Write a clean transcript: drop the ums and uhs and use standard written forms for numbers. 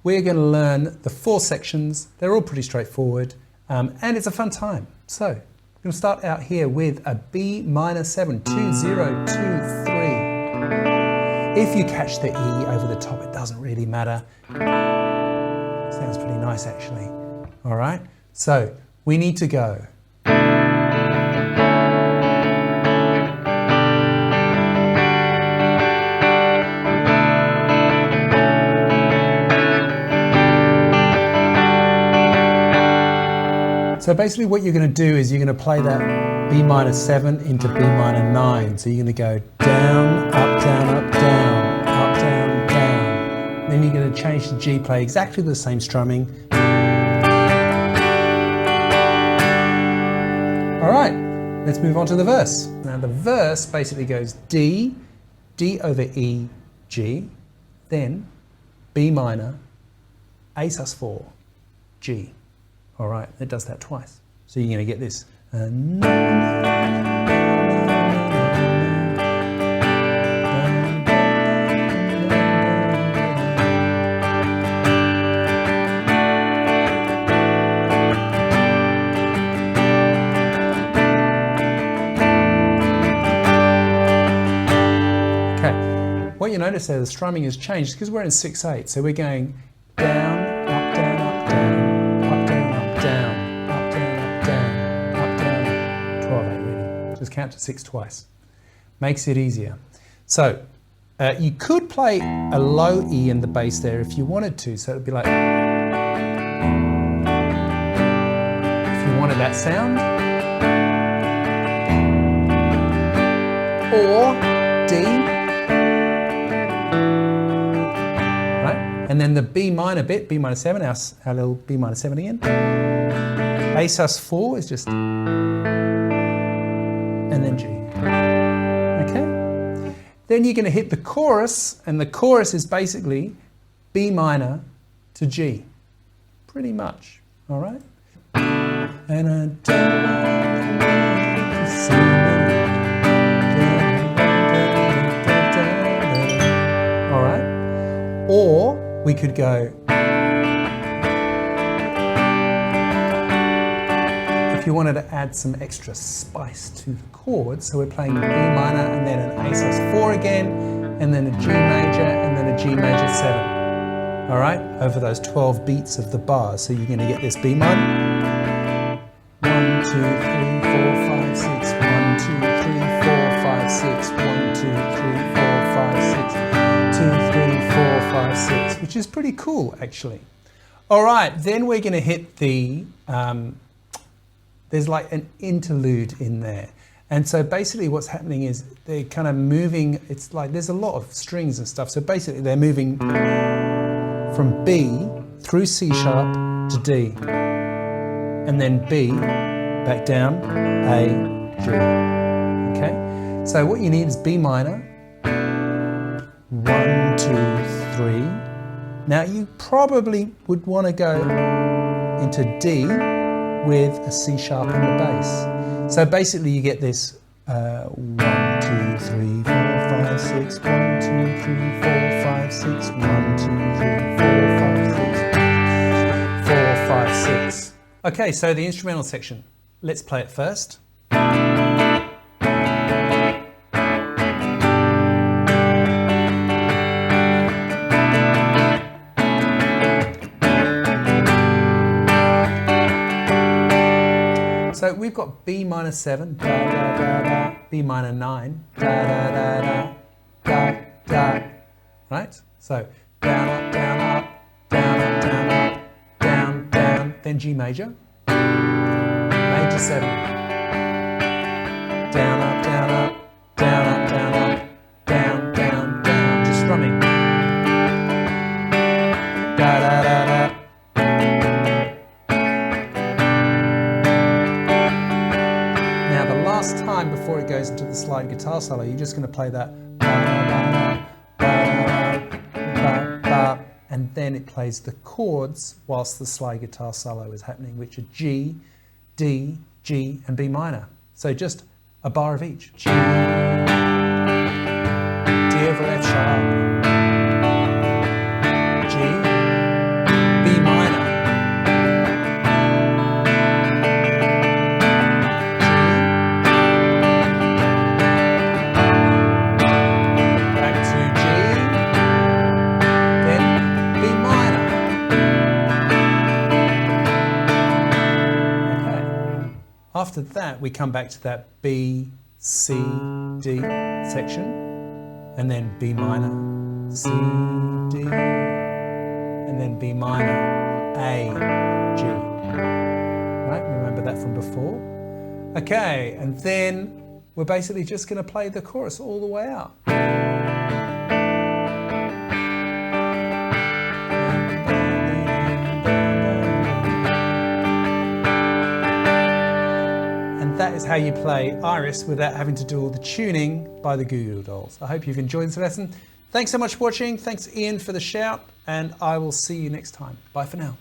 We're going to learn the 4 sections. They're all pretty straightforward, and it's a fun time. So we're going to start out here with a B minor 7, 2, 0, 2, 3. If you catch the E over the top, it doesn't really matter. Sounds pretty nice actually. All right, so we need to go. So basically what you're going to do is you're going to play that B minor 7 into B minor 9. So you're going to go down, up, down, up, down, up, down, down. Then you're going to change to G, play exactly the same strumming. All right, let's move on to the verse. Now the verse basically goes D, D over E, G, then B minor, A sus4, G. All right, it does that twice. So you're going to get this. Okay, what you notice there, the strumming has changed because we're in 6/8. So we're going down, up, down, up, down. Just count to 6 twice. Makes it easier. So you could play a low E in the bass there if you wanted to. So it'd be like, if you wanted that sound. Or D. Right? And then the B minor bit, B minor 7, our little B minor 7 again. A sus4 is just, and then G. Okay? Then you're going to hit the chorus, and the chorus is basically B minor to G. Pretty much. All right? And I don't want to see that. All right? Or we could go, if you wanted to add some extra spice to the chords, so we're playing a B minor and then an A sus4 again, and then a G major and then a G major 7. All right, over those 12 beats of the bars. So you're going to get this B minor. 1, 2, 3, 4, 5, 6. 1, 2, 3, 4, 5, 6. 1, 2, 3, 4, 5, 6. 2, 3, 4, 5, 6, which is pretty cool actually. All right, then we're going to hit the there's like an interlude in there. And so basically what's happening is they're kind of moving, it's like there's a lot of strings and stuff. So basically they're moving from B through C sharp to D. And then B, back down, A, G. Okay? So what you need is B minor, 1, 2, 3. Now you probably would want to go into D with a C sharp in the bass. So basically you get this 1, 2, 3, 4, 5, 6, 1, 2, 3, 4, 5, 6, 1, 2, 3, 4, 5, 6, 4, 5, 6. Okay, so the instrumental section. Let's play it first. So we've got B minor 7, da, da, da, da, B minor 9, da, da, da, da, da, da, right? So down, up, down, up, down, up, down, up, down, down, then G major, major 7, down, up, down, up, down, up, down, up, down, down, down, just strumming, da, da, da, da. Time before it goes into the slide guitar solo, you're just going to play that, and then it plays the chords whilst the slide guitar solo is happening, which are G, D, G, and B minor. So just a bar of each. G, D over F sharp, G, After that, we come back to that B, C, D section, and then B minor, C, D, and then B minor, A, G. Right, remember that from before? Okay, and then we're basically just going to play the chorus all the way out. That is how you play Iris without having to do all the tuning by the Goo Goo Dolls. I hope you've enjoyed this lesson. Thanks so much for watching. Thanks Ian for the shout, and I will see you next time. Bye for now.